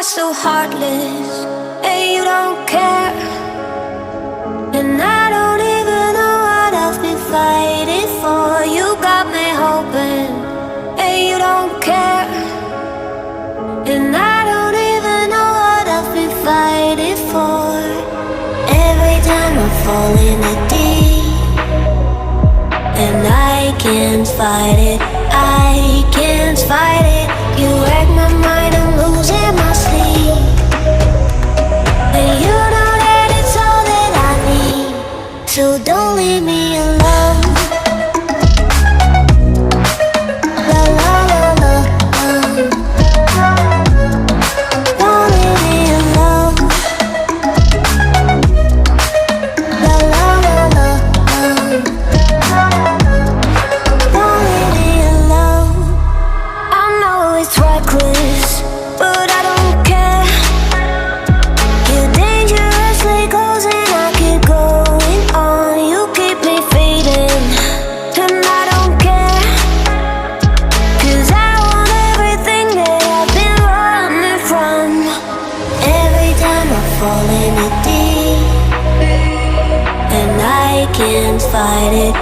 are so heartless, and you don't care. And I don't even know what I've been fighting for. You got me hoping, and you don't care. And I don't even know what I've been fighting for. Every time I fall in the deep, and I can't fight it, I can't fight it. You wreck my mind, I'm losing my sleep. And you know that it's all that I need, so don't leave me alone. La la la la, don't leave me alone. La la la la, don't leave me alone. I know it's reckless, but I don't care. You're dangerously close and I keep going on. You keep me fading, and I don't care. 'Cause I want everything that I've been running from. Every time I fall in the deep, and I can't fight it,